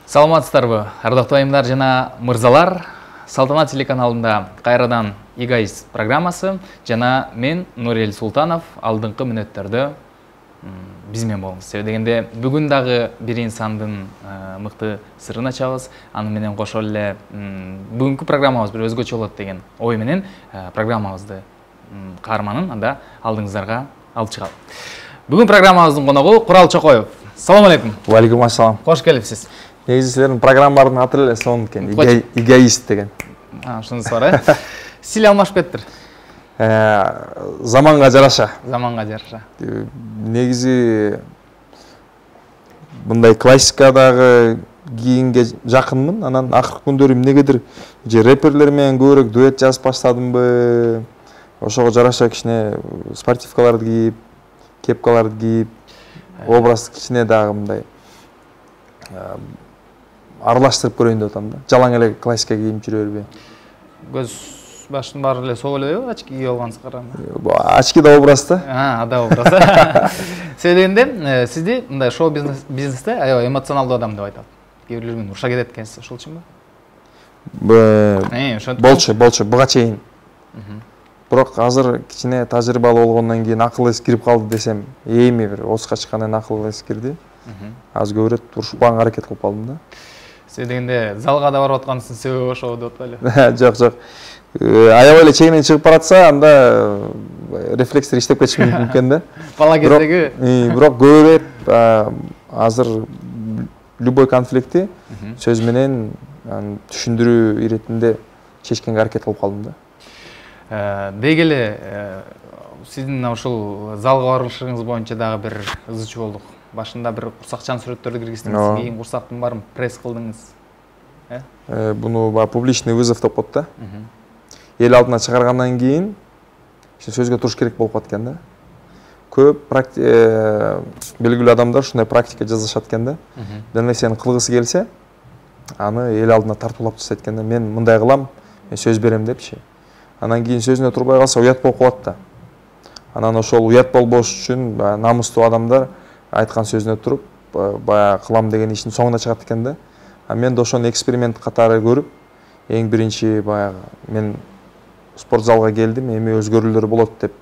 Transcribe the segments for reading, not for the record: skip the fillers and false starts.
Саламатсыздарбы, ардактуу айымдар жана мырзалар. Салтанат телеканалында кайрадан Эгоист программасы жана мен Нурел Султанов алдыңкы мүнөттөрдө биз менен болуңуз. Себеби дегенде бүгүн дагы бир инсандын мыкты сырын ачабыз. Аны менен кошо эле бүгүнкү программабыз бир өзгөчө болот деген ой менен программабызды каарманын анда алдыңыздарга алып чыгалы. Бүгүн программабыздын коногу Курал Чокоев. Салам алейкум. Ва алейкум ассалам. Кош келипсиз. Негизи силердин программалардын аты эле сонун экен. Эгоист деген. Ушунусу бар, э? Стиль алмашып кеттир. Заманга жараша. Заманга жараша. Негизи мындай классикадагы кийинге жакынмын. Анан акыркы күндөрү эмнегедир же рэперлер менен көбүрөөк дуэт жазып баштадымбы. Ошого жараша кичине спортивкаларды кийип, кепкаларды кийип, образ кичине дагы мындай аралаштырып көрөйүн деп атам да. Жалаң эле классика кийип жүрө бербей. Көз баштын баары эле согул эле, очки кийип алгансыз караганда. Очки да образ да. Ада образ. Сөйлөгөндө сизди мындай шоу бизнесте аябай эмоционалдуу адам деп айтат. Кээ бирлер менен уруша кетет экенсиз, ошол үчүнбү? Болчу, буга чейин. Бирок азыр кичине тажрыйбалуу болгондон кийин акыл эс кирип калды десем, эми бир отузга чыккандан акыл эс кирди. Аз көбүрөөк урушпаганга аракет кылып калдым да. Сиз дегенде залга да барып аткансың, себеби ошо деп атпайлы? Жок. Аябай эле чегинен чыгып баратса, анда рефлекстер иштеп кетиши мүмкүн экен да. Бала кездеги. Бирок көбүрөөк азыр любой конфликтти сөз менен түшүндүрүү иретинде чечкенге аракет кылып калдым да. Деги эле сиздин ушул залга барышыңыз боюнча дагы бир ызычуу болдук. Башында бир курсакчан сүрөттөрдү киргиздиңиз, кийин курсактын баарын пресс кылдыңыз. Буну публичный вызов деп коет да. Эл алдына чыгаргандан кийин сөзгө туруш керек болуп калат экен да. Көп белгилүү адамдар ушундай практика жасашат экен да. Бир нерсени кылгысы келсе, аны эл алдына тартуулап тастайт экен да. Мен мындай кылам, мен сөз берем депчи. Анан кийин сөзүнө турбай калса уят болуп калат да. Анан ошол уят болбош үчүн намустуу адамдар айткан сөзүнө туруп, баягы кылам деген иштин соңуна чыгат экен да. Мен да ошону эксперимент катары көрүп, эң биринчи баягы мен спорт залга келдим, эми өзгөрүүлөр болот деп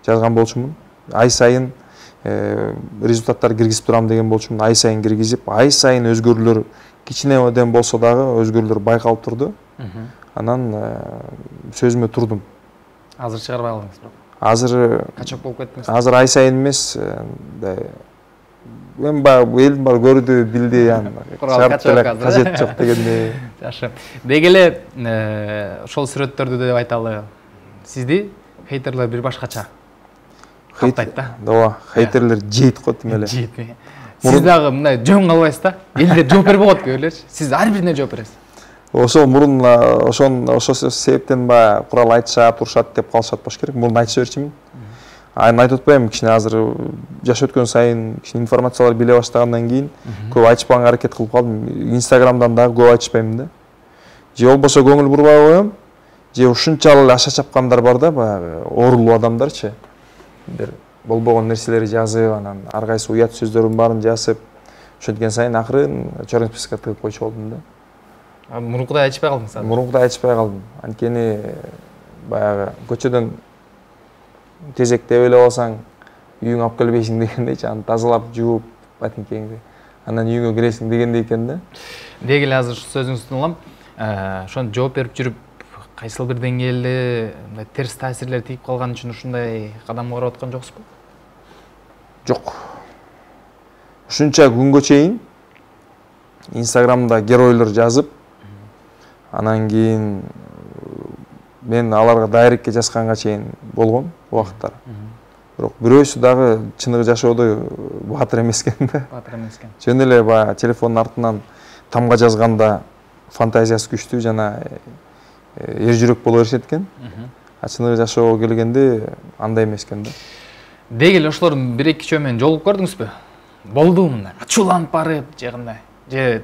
жазган болчумун. Ай сайын результаттар киргизип турам деген болчумун. Ай сайын киргизип, ай сайын өзгөрүүлөр кичинеден болсо дагы өзгөрүүлөр байкалып турду. Анан сөзүмө турдум. Азыр чыгарбай калдыңыз бирок. Азыр качок болуп кеттиңиз. Азыр ай сайын эмес, мен элдин баары көрдү, билди, кажет жок дегенде. Жакшы. Деги эле ошол сүрөттөрдү деп айталы. Сизди хейтерлер бир башкача каптайт да. Ооба, хейтерлер жейт го тим эле. Жейт. Сиз дагы мындай жөн калбайсыз да? Элдер жооп бербей коет көбүрлөрчү. Сиз ар бирине жооп бересиз. Ошол мурун ошол себептен Курал айтышат, турушат деп калышат болуш керек. Мурун айтыша берчимин. Аны айтып атпайм, кичине азыр жаш өткөн сайын кичине информациялар биле баштагандан кийин көп айтышпаганга аракет кылып калдым. Инстаграмдан дагы көп айтышпайм да. Же болбосо көңүл бурбай коем, же ушунчалык эле аша чапкандар бар да, баягы оорулуу адамдарчы. Бир болбогон нерселерди жазып, анан ар кайсы уят сөздөрдүн баарын жазып, ошенткен сайын акырын черный спискке тыгып койчу болдум да. Мурункудай айтышпай калдыңыз азыр? Мурункудай айтышпай калдым. Анткени баягы көчөдөн тезектеп эле алсаң, үйүңө алып келбейсиң дегендейчи, аны тазалап, жууп, ботинкеңди, анан үйүңө киресиң дегендей экен да. Деги эле азыр сөзүңүздү улам, ошону жооп берип жүрүп, кайсыл бир деңгээлде мындай терс таасирлер тийип калган үчүн ушундай кадамга барып аткан жоксузбу? Жок. Ушунча күнгө чейин Инстаграмда геройлор жазып, анан кийин мен аларга дайректке жазганга чейин болгон убакыттар. Бирок бирөөсү дагы чыныгы жашоодо баатыр эмес экен да. Баатыр эмес экен. Жөн эле баягы телефондун артынан тамга жазганда фантазиясы күчтүү жана эр жүрөк боло беришет экен. Чыныгы жашоого келгенде андай эмес экен да. Деги эле ошолордун бир эки үчөө менен жолугуп көрдүңүзбү? Болду мындай ачууланып барып, же кандай? Же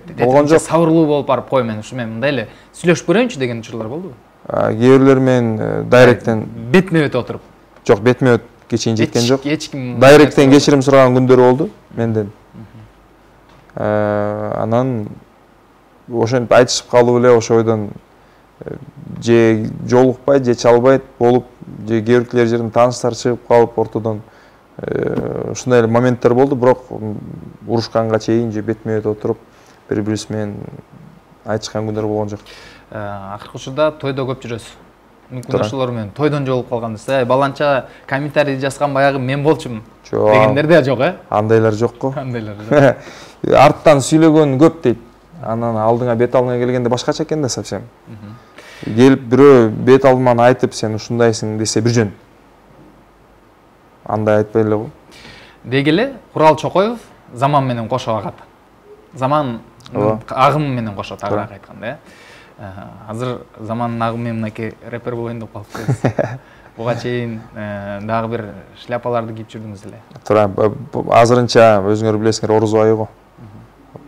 сабырлуу болуп барып, кой мен ушу мен мындай эле сүйлөшүп көрөйүнчү деген учурлар болдубу? Кээ бирлер менен дайректен бетме бет отуруп. Жок, бетме бет чейин жеткен жок. Эч ким Дайректен кечирим сураган күндөр болду менден. Анан ошентип айтышып калып эле ошо бойдон же жолукпайт, же чалбайт болуп, же кээ бир жерден тааныштар чыгып калып ортодон ушундай эле моменттер болду, бирок урушканга чейин же бетме бет отуруп бири-бирибиз менен айтышкан күндөр болгон жок. Акыркы учурда тойдо көп жүрөсүз. Мүмкүн ошолор менен тойдон жолугуп калгандыр. Баланча комментарий жазган баягы мен болчумун дегендер да жок, Андайлар жок го. Андайлар жок. Арттан сүйлөгөн көп дейт. Анан алдыңа бет алдыңа келгенде башкача экен да совсем. Келип бирөө бет алдыман айтып сен ушундайсың десе бир жөн. Андай айтпай эле го. Деги эле Курал Чокоев заман менен кошо агат. Заман агым менен кошот, агыраак айтканда, Азыр замандын агымы менен мынакей рэпер болоюн деп калыпсыз. Буга чейин дагы бир шляпаларды кийип жүрдүңүз эле. Туура, азырынча өзүңөр билесиңер Орозо айы го.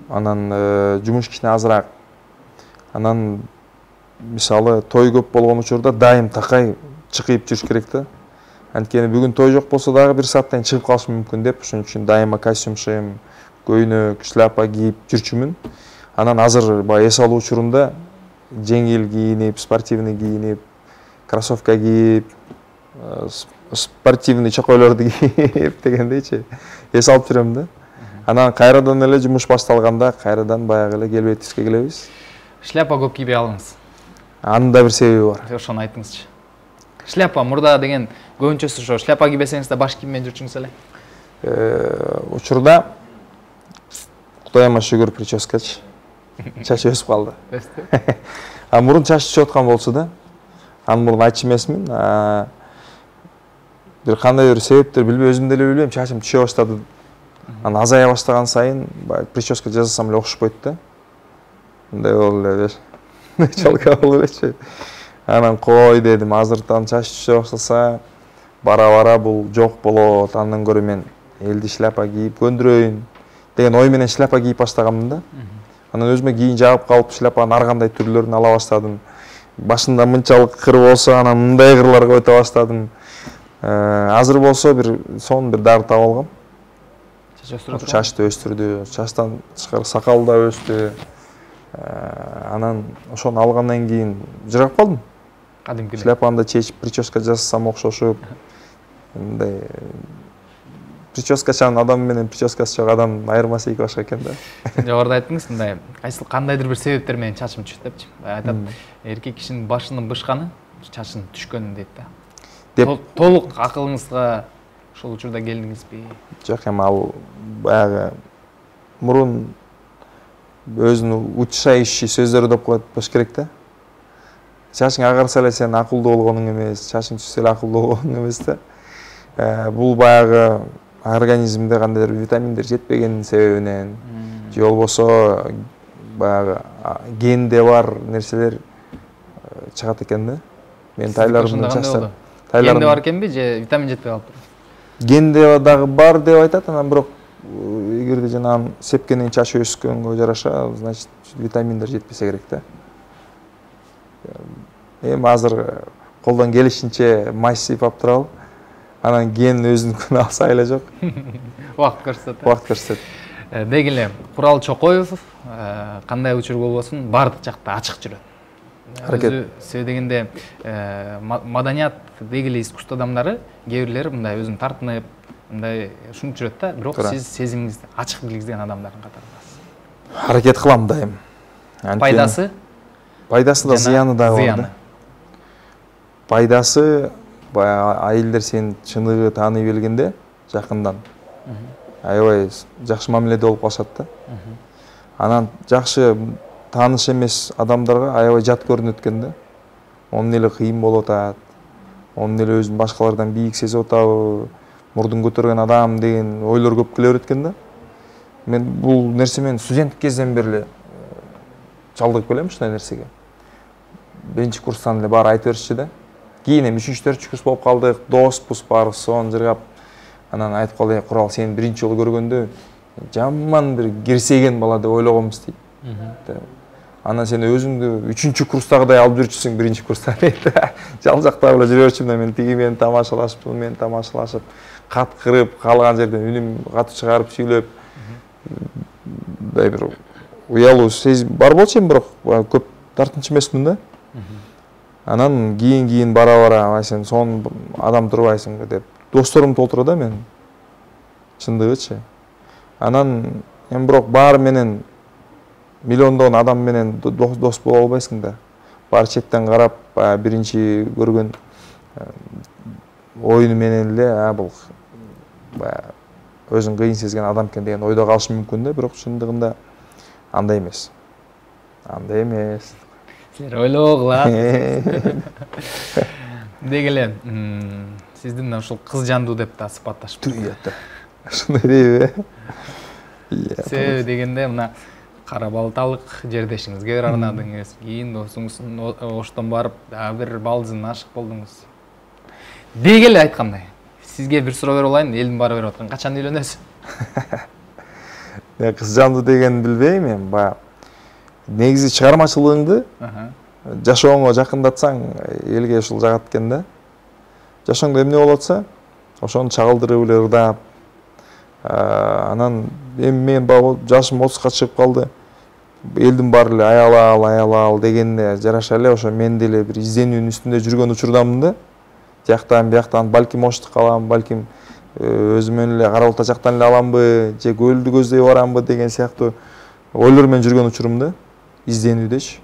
Анан жумуш кичине азыраак. Анан мисалы той көп болгон учурда дайым такай чыкып жүрүш керек да. Анткени бүгүн той жок болсо дагы бир сааттан чыгып калышы мүмкүн деп, ошон үчүн дайыма костюм шем, көйнөк, шляпа кийип жүрчүмүн. Анан азыр баягы эс алуу учурунда жеңил кийинип, спортивный кийинип, кроссовка кийип, спортивный чокойлорду кийип дегендейчи эс алып жүрөм да. Анан кайрадан эле жумуш башталганда кайрадан баягы эле келбетибизге келебиз. Шляпа көп кийбей алыңыз. Анын да бир себеби бар. Ошону айтыңызчы. Шляпа мурда деген көбүнчөсү ошо шляпа кийбесеңиз да баш кийим менен жүрчүңүз эле. Учурда Кудайыма шүгүр прическачы. Чач өсүп калды. Мурун чач түшүп аткан болчу да. Анын мурун айтчу эмесмин. Бир кандай бир себептер билбей өзүм деле билбейм, чачым түшө баштады. Анан азая баштаган сайын прическа жасасам эле окшошпойт да. Мындай болуп эле бир чалка болуп элечи. Анан кой дедим, азыртан чач түшө баштаса бара-бара бул жок болот. Андан көрө мен элди шляпа кийип көндүрөйүн деген ой менен шляпа кийип баштаганмын да. Анан өзүмө кийин жагып калып шляпанын ар кандай түрлөрүн ала баштадым. Башында мынчалык кыр болсо, анан мындай кырларга өтө баштадым. Азыр болсо бир сон бир дары таап алгам. Чачты өстүрдү, чачтан тышкары сакал да өстү. Анан ошону алгандан кийин жыргап калдым. Кадимки шляпаны да чечип, прическа жасасам окшошуп. Мындай прическачан адам менен прическасы жок адам айырмасы эки башка экен да. Жогоруда айттыңыз, мындай кандайдыр бир себептер менен чачым түшөт депчи. Айтат, эркек кишинин башынын бышканы чачынын түшкөнү дейт да. Толук акылыңызга ошол учурда келдиңизби? Жок, эми ал баягы мурун өзүнүн учша иши сөздөрү деп коет болуш керек да. Чачың агарса эле сен акылдуу болгонуң эмес, чачың түшсө эле акылдуу болгонуң эмес да. Бул баягы организмде кандайдыр витаминдер жетпегенин себебинен, же болбосо баягы генде бар нерселер чыгат экен да. Мен тайларымдын чачтары. Генде бар экенби же витамин жетпей калыптыр? Генде дагы бар деп айтат, анан бирок эгерде жанагы сепкенен чач өскөнгө жараша, значит витаминдер жетпесе керек да. Эми азыр колдон келишинче май сыйпап турабы. Анан ген өзүнүн алса эле жок. Убакыт көрсөтөт. Убакыт көрсөтөт. Деги эле Курал Чокоев кандай учур болбосун баардык жакта ачык жүрөт. Өзү дегенде маданият деги эле искусство адамдары кээ бирлери мындай өзүн тартынып, мындай ушинтип жүрөт да, бирок сиз сезимиңизди ачык билгизген адамдардын катарындасыз. Аракет кылам дайым. Пайдасы? Пайдасы да, зыяны да бар да. Пайдасы айылдар сен чыныгы тааный белгенде жакындан аябай жакшы мамиледе болуп калышат да. Анан жакшы тааныш эмес адамдарга аябай жат көрүнөт экен да. Онун эле кыйын болуп атат. Онун эле өзүн башкалардан бийик сезип атабы, мурдун көтөргөн адам деген ойлор көп келе берет экен да. Мен бул нерсе менен студенттик кезден бери эле чалдыгып келем ушундай нерсеге. Биринчи курстан эле баары айтып беришчи да. Кийин эми 3-4 курс болуп калдык, доспуз бар, сон жыргап. Анан айтып калды, Курал сени биринчи жолу көргөндө жаман бир кирсеген бала деп ойлогонбуз дейт. Анан сен өзүңдү 3-курстагыдай алып жүрчүсүң 1-курста. Жалжактап эле жүрөчүм да, мен тиги мени тамашалашып, бул мени тамашалашып, кат кырып, каалаган жерден үнүм катуу чыгарып сүйлөп, бир уялуу сезим бар болчу, эми бирок көп тартынчу эмесмин да. Анан кийин бара сен сон адам турбайсың деп досторум толтура да мен. Чындыгычы. Анан эми бирок баары менен миллиондогон адам менен дос боло албайсың да. Баары четтен карап, биринчи көргөн оюну менен эле, бул өзүн кыйын сезген адам экен деген ойдо калышы мүмкүн да, бирок чындыгында андай эмес. Андай эмес. Силер ойлогула. Деги эле сизди мына ушул кыз жандуу деп да сыпатташып. Ушундай дейби? Себеби дегенде мына кара балталык жердешиңизге арнадыңыз, кийин досуңуздун оштон барып дагы бир балдызына ашык болдуңуз. Деги эле айткандай, сизге бир суроо берип алайын, элдин баары берип аткан, качан үйлөнөсүз? Кыз жандуу дегенин билбейм эми, баягы негизи чыгармачылыгыңды жашооңо жакындатсаң элге ушул жагат экен да. Жашооңдо эмне болуп атса, ошону чагылдырып эле ырдап, анан эми мен баягы жашым 30га чыгып калды. Элдин баары эле аялал дегенде жараша эле ошо мен деле бир изденүүнүн үстүндө жүргөн учурдамын да. Тияктан бияктан балким оштук калам, балким өзүмөн эле кара булта жактан эле аламбы, же көлдү көздөй барамбы деген сыяктуу ойлор менен жүргөн учурумда, изденүүдөчү.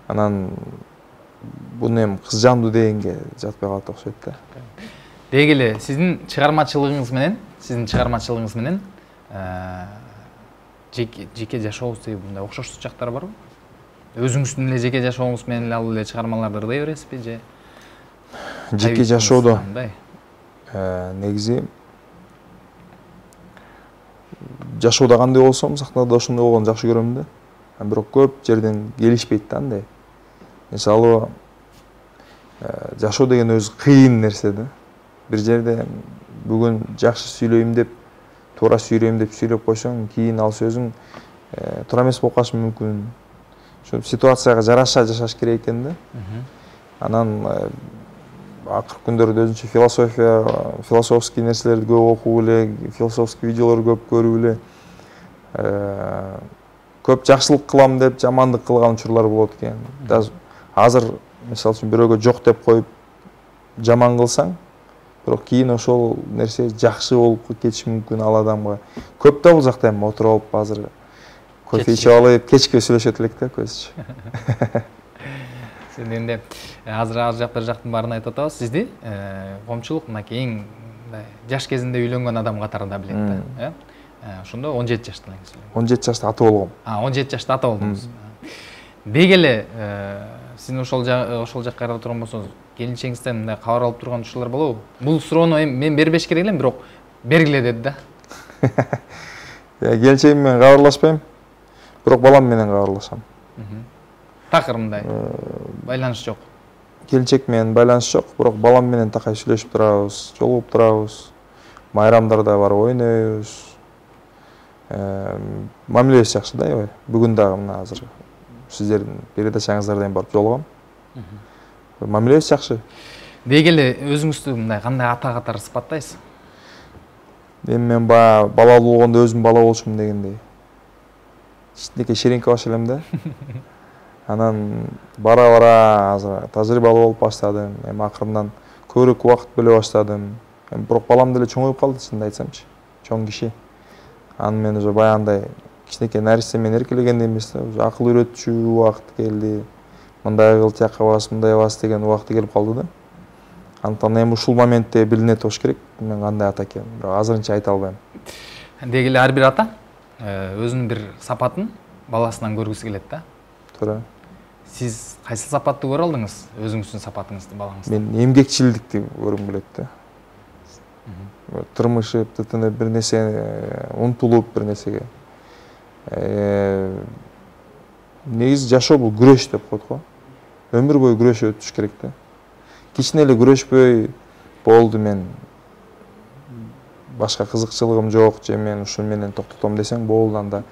Анан буну эми кыз жандуу дегенге жатпай калат окшойт да. Деги эле сиздин чыгармачылыгыңыз менен жеке жашообуз деген мындай окшоштук жактары барбы? Өзүңүздүн эле жеке жашооңуз менен ал эле чыгармаларды ырдай бересизби же? Жеке жашоодо негизи жашоодо кандай болсом, сахнада да ошондой болгону жакшы көрөм да. Бирок көп жерден келишпейт да андай. Мисалы, жашоо деген өзү кыйын нерсе да. Бир жерде бүгүн жакшы сүйлөйм деп, туура сүйлөйм деп сүйлөп койсоң, кийин ал сөзүң туура эмес болуп калышы мүмкүн. Ошо ситуацияга жараша жашаш керек экен да. Анан акыркы күндөрдө өзүнчө философский нерселерди көп окуп эле, философский видеолор көп көрүп эле, көп жакшылык кылам деп жамандык кылган учурлар болот экен. Азыр мисалы үчүн бирөөгө жок деп коюп жаман кылсаң, бирок кийин ошол нерсе жакшы болуп кетиши мүмкүн ал адамга. Көп да бул жакта эми отуруп алып азыр кофе ичип алып, кечке сүйлөшөт элек да көзчү. Сен энди азыр ал жак бир жактын баарын айтып атабыз. Сизди коомчулук мынакей жаш кезинде үйлөнгөн адам катарында билет да, ошондо 17 жаштан элеңиз. 17 жашта ата болгом. 17 жашта ата болдуңуз. Деги эле сиздин ошол жакка карап турган болсоңуз, келинчегиңизден мындай кабар алып турган учурлар болобу? Бул суроону мен бербеш керек элем, бирок бергиле деди да. Келинчегим менен кабарлашпайм, бирок балам менен кабарлашам. Такыр мындай байланыш жок. Келинчек менен байланыш жок, бирок балам менен такай сүйлөшүп турабыз, жолугуп турабыз. Майрамдарда барып ойнойбуз. Мамилебиз жакшы да, аябай. Бүгүн дагы мына азыр сиздердин передачаңыздардан барып жолугам. Мамилебиз жакшы. Деги эле өзүңүздү мындай кандай ата катары сыпаттайсыз? Эми мен бала болгондо өзүм бала болчумун дегендей. Кичинекей шереңке баш элем да. Анан бара азыр тажрыйбалуу болуп баштадым. Эми акырындан көбүрөөк убакыт бөлө баштадым. Бирок балам деле чоңоюп калды, чынын айтсамчы. Чоң киши. Аны мен уже баягындай кичинекей наристе менен эркелегендей эмес да, уже акыл үйрөтчү убакыт келди. Мындай кыл, тияка бас, мындай бас деген убакыты келип калды да. Андыктан эми ушул моментте билине болуш керек, мен кандай ата экенин, бирок азырынча айта албайм. Деги эле ар бир ата өзүнүн бир сапатын баласынан көргүсү келет да. Туура. Сиз кайсыл сапатты көрө алдыңыз, өзүңүздүн сапатыңызды балаңыздан? Мен эмгекчилдикти көргүм келет да. Тырмышып, тытынып, бир нерсе умтулуп бир нерсеге. Негизи жашоо бул күрөш деп коет го. Өмүр бою күрөшүп өтүш керек да. Кичине эле күрөшпөй болду, мен башка кызыкчылыгым жок, же мен ушун менен токтотом десең болду, анда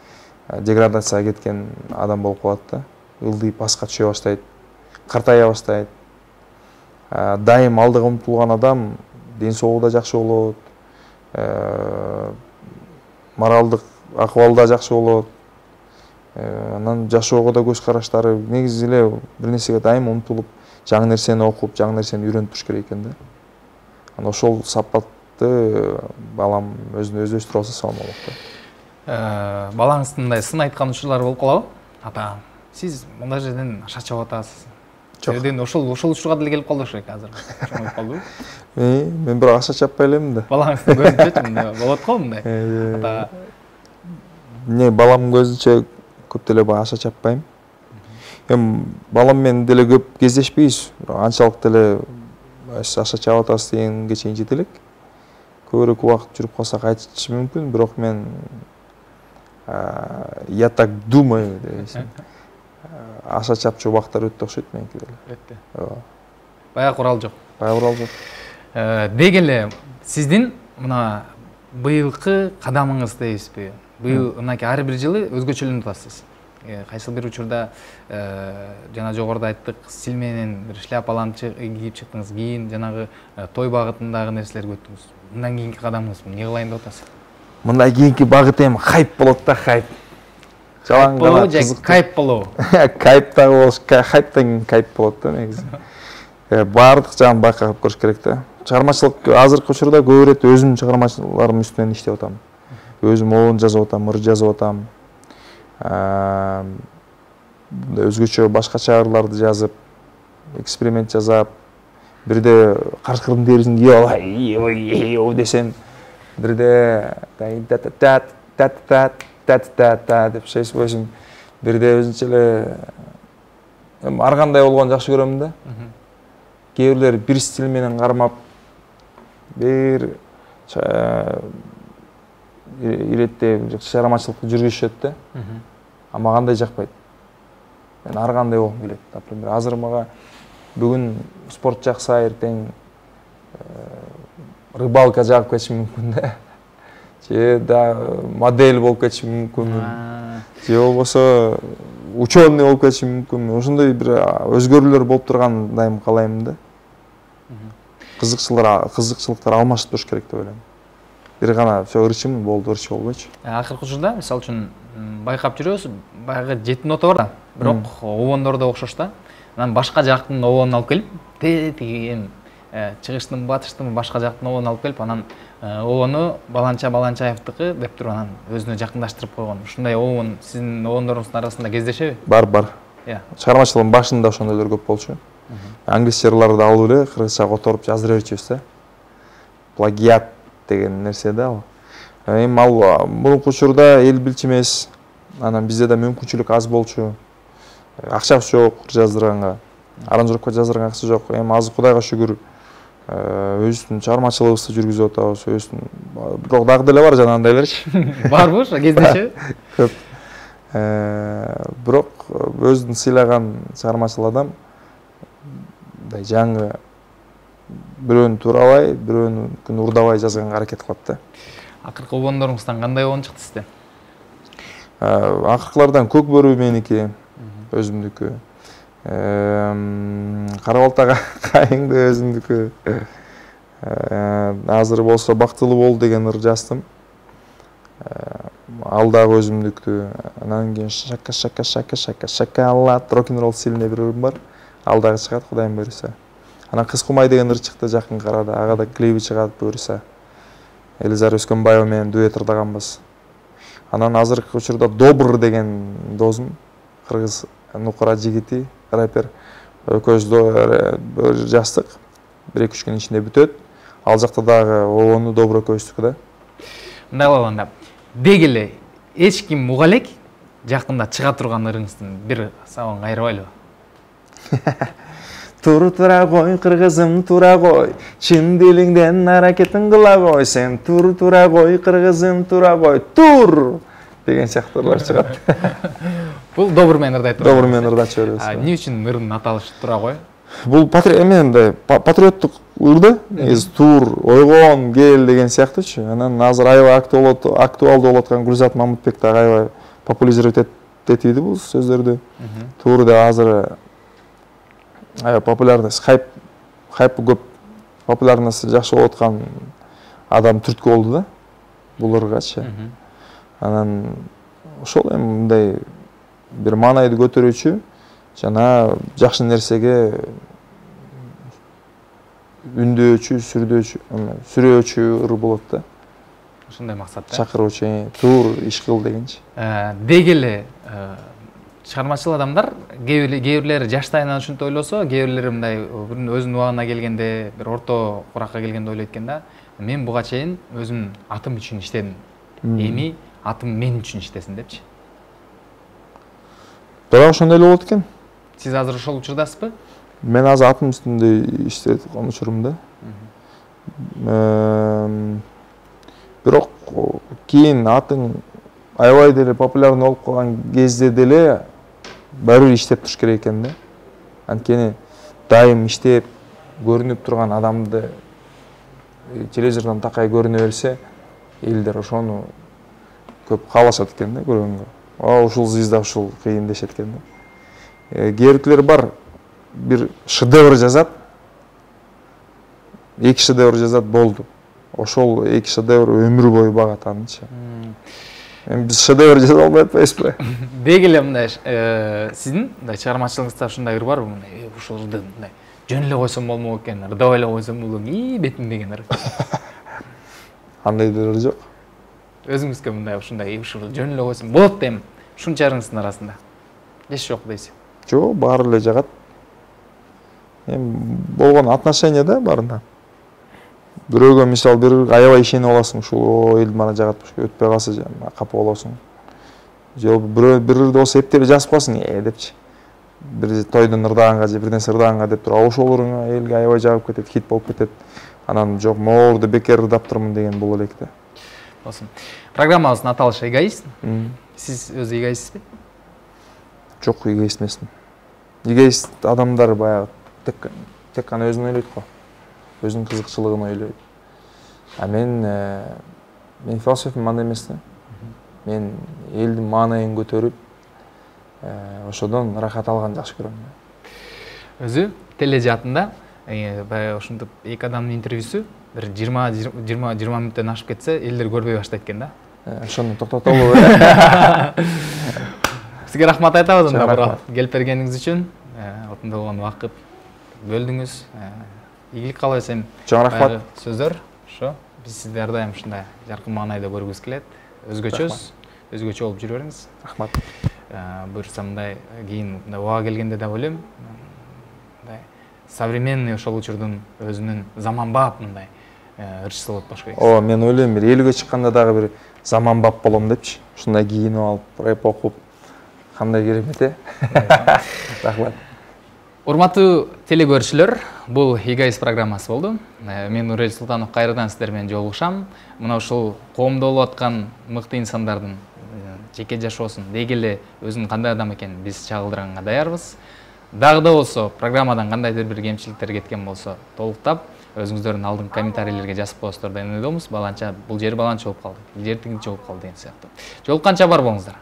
деградацияга кеткен адам болуп калат да. ылдый пасқа түшө баштайт, картая баштайт. Дайым алдыга умтулган адам ден соолугу да жакшы болот, моралдык акыбалы да жакшы болот. Анан жашоого да көз караштары негизи эле бир нерсеге дайым умтулуп, жаңы нерсени окуп, жаңы нерсени үйрөнүп туруш керек экен да. Анан ошол сапатты балам өзүнө өзү өстүрүп алса сонун болот да. Балаңыздын мындай сын айткан учурлары болуп калабы? Ата, сиз мындай жерден аша чап атасыз. Жерден ошол учурга деле келип калды ошо азыр. Ошондой калдыбы? Мен бирок аша чаппай элемин да. Балаңыздын көзүнчөчү мындай болот го мындай. Ата, баламдын көзүнчө көп деле аша чаппайм. Балам менен деле көп кездешпейбиз. Анчалык деле аша чап атасыз дегенге чейин жете элек. Көбүрөөк убакыт жүрүп калсак айтышы мүмкүн, бирок мен я так думаю дейсиң. Аша чапчу убактар өтө окшойт меники деле. Өтө. Баягы курал жок. Баягы курал жок. Деги эле сиздин мына быйылкы кадамыңыз дейсизби? Быйыл мынакей ар бир жылы өзгөчөлөнүп атасыз. Кайсыл бир учурда жана жогоруда айттык, стиль менен бир шляпаланып кийип чыктыңыз, кийин жанагы той багытындагы нерселерге өттүңүз. Мындан кийинки кадамыңыз эмне кылайын деп атасыз? Мындан кийинки багыт эми хайп болот да, хайп. Жалаң гана кызык. Кайп болобу? Кайп дагы болуш, хайптан кийин кайп болот да негизи. Баардык жагын байкап көрүш керек да. Чыгармачылык азыркы учурда көбүрөөк өзүмдүн чыгармачылыктарым үстүнөн иштеп атам. Өзүм оон жазып атам, ыр жазып атам. Өзгөчө башкача ырларды жазып, эксперимент жасап, бирде каркырдын дерисин кийип алып десем, бирде деп шеспесим, бирде өзүнчө эле ар кандай болгонун жакшы көрөм да. Кээ бирлер бир стиль менен кармап, бир иретте чыгармачылыкты жүргүзүшөт да. Ама кандай жакпайт. Мен ар кандай болгум келет. Например, азыр мага бүгүн спорт жакса, эртең рыбалка жагып кетиши мүмкүн да. Же да модель болуп кетиши мүмкүн. Же болбосо ученый болуп кетиши мүмкүн. Ошондой бир өзгөрүүлөр болуп турган дайым каалайм да. Кызыкчылыктар алмашып туруш керек деп ойлойм. Бир гана ырчымын, болду, ырчы болбойчу. Акыркы учурда, мисалы үчүн, байкап жүрөбүз, баягы 7 нота бар да, бирок обондор да окшош да. Анан башка жактын обонун алып келип, тиги чыгыштын, батыштын башка жактын обонун алып келип, анан обону Баланчаевдики деп туруп анан өзүнө жакындаштырып койгон. Ушундай обон сиздин обондоруңуздун арасында кездешеби? Бар. Чыгармачылыгым башында ошондойлор көп болчу. Англисче ырларды алып эле кыргызча которуп жаздыра берчүбүз да. Плагиат деген нерсе да ал. Эми ал мурунку учурда эл билчү эмес. Анан бизде да мүмкүнчүлүк аз болчу. Акчабыз жок жаздырганга. Аранжировка жаздырганга акча жок. Эми азыр Кудайга шүгүр өзүбүздүн чыгармачылыгыбызды жүргүзүп атабыз. Бирок дагы деле бар жанагындайларчы. Барбы ошо кездеше? Көп. Бирок өзүн сыйлаган чыгармачыл адам жаңы бирөөнү туурабай, бирөөнү урдабай жазганга аракет кылат да. Акыркы обондоруңуздан кандай обон чыкты сизде? Акыркылардан көк бөрү меники, өзүмдүкү. Кара балта кайыңды өзүмдүкү. Азыр болсо бактылуу бол деген ыр жаздым. Ал дагы өзүмдүкү. Анан кийин шакалат рок-н-ролл стилинде бир ырым бар. Ал дагы чыгат, Кудайым буйруса. Анан Кыз кумай деген ыр чыкты жакын арада. Ага да клиби чыгат буйруса. Элизар Өскөнбаева менен дуэт ырдаганбыз. Анан азыркы учурда Добр деген досум, кыргыз нукара жигити, рэпер. Экөөбүз жаздык. 1-2 күн ичинде бүтөт. Ал жакта дагы обону Добр экөөбүздүкү да. Мындай кылганда, деги эле эч ким уга элек жакында чыга турган ырыңыздын бир сабагын кайрыбайлыбы? Тура кой, кыргызым, тура кой, чын дилиңден аракетин кыла кой, сен тура кой, кыргызым, тура кой, тур деген сыяктуулар чыгат. Бул Добр менен ырдайт. Добр менен ырдачы беребиз. Эмне үчүн ырдын аталышы тура кой? Бул патриоттук ыр да, негизи тур, ойгон, кел деген сыяктуучу. Анан азыр аябай актуалдуу болуп аткан Гүлзат Мамытбек дагы аябай популяризировать етеді бұл сөздерді. Туурда азыр популярность, хайпы көп, популярность жақсы болуп аткан адам түрткү болду да, буларгачы. Анан ошол эми мындай бир маанайды көтөрүүчү, жана жакшы нерсеге үндөочү, сүрөөчү ыр болот да. Ушундай максатта. Чакыруучу, туур иш кыл дегенчи. Деги эле чыгармачыл адамдар кээ-бирлери жаштайынан ушинтип ойлосо, кээ-бирлери мындай өзүнүн убагына келгенде, бир орто куракка келгенде ойлойт экен да, мен буга чейин өзүмдүн атым үчүн иштедим. Эми атым мен үчүн иштесин депчи. Бирок ошондой эле болот экен. Сиз азыр ошол учурдасызбы? Мен азыр атым үстүндө иштеткөн учурумда. Бирок кийин атың аябай деле популярный болуп калган кезде деле баары бир иштеп туруш керек экен да. Анткени дайым иштеп көрүнүп турган адамды телевизордон такай көрүнө берсе, элдер ошону көп каалашат экен да көргөнгө. Ушул звезда ушул кыйын дешет экен да. Кээ бар, бир шедевр жазат, 2 шедевр жазат болду. Ошол 2 шедевр өмүр бою багат анычы. Эми биз шедевр жаза албай атпайбызбы? Деги эле мындай сиздин мындай чыгармачылыгыңызда ушундай ыр барбы? Мындай ушул ырды мындай жөн эле койсом болмок экен, ырдап эле койсом болом, бетим деген ыр. Андайдыр ыр жок. Өзүңүзгө мындай ушундай ушул жөн эле койсом болот дейм. Ушунчарыңыздын арасында. Эч жок дейсиз. Жок, баары эле жагат. Эми болгон отношенияда барында. Бирөөгө мисал бир аябай ишенип аласың, ушул эл мана жагат, өтпөй калса капа болосуң. Же бир ырды болсо эптелеп жазып калсың, депчи. Бир тойдон ырдаганга же бир нерсе ырдаганга деп туруп, ошол ырыңа элге аябай жагып кетет, хит болуп кетет. Анан жок, моорду бекер ырдаптырмын деген боло элек да. Болсун. Программабыздын аталышы эгоист. Сиз өзү эгоистсизби? Жок, эгоист эмесмин. Эгоист адамдар баягы тек кана өзүн ойлойт го. Өзүнүн кызыкчылыгын ойлойт. А мен философиям андай эмес да. Мен элдин маанайын көтөрүп, ошодон рахат алганды жакшы көрөм. Өзү тележатында баягы ушинтип эки адамдын интервьюсу бир 20 мүнөттөн ашып кетсе, элдер көрбөй баштайт экен да. Ошону токтотолу. Сизге рахмат айтабыз анда бирок келип бергениңиз үчүн. Отунда болгон убакыт бөлдүңүз. Ийгилик каалайбыз эми. Чоң рахмат. Сөздөр ошо. Биз сизди ар дайым ушундай жаркын маанайда көргүбүз келет. Өзгөчө болуп жүрө бериңиз. Рахмат. Буюрса мындай кийин мындай убага келгенде да ойлойм. Мындай современный ошол учурдун өзүнүн заманбап мындай ырчысы болот болуш керек. Мен ойлойм, бир элге чыкканда дагы бир заманбап болом депчи. Ушундай кийинип алып, рэп окуп, кандай керемет Рахмат. Урматтуу телекөрүүчүлөр, бул эгоист программасы болду. Мен Нурел Султанов кайрадан сиздер менен жолугушам. Мына ушул коомдо болуп аткан мыкты инсандардын жеке жашоосун, деги эле өзүнүн кандай адам экенин биз чагылдыранга даярбыз. Дагы да болсо программадан кандайдыр бир кемчиликтер кеткен болсо толуктап өзүңүздөрдүн алдыңкы комментарийлерге жазып коесуздар деп ойдомуз. Баланча бул жери баланча болуп калды, жер тигинче болуп калды деген сыяктуу. Жолукканча бар болуңуздар.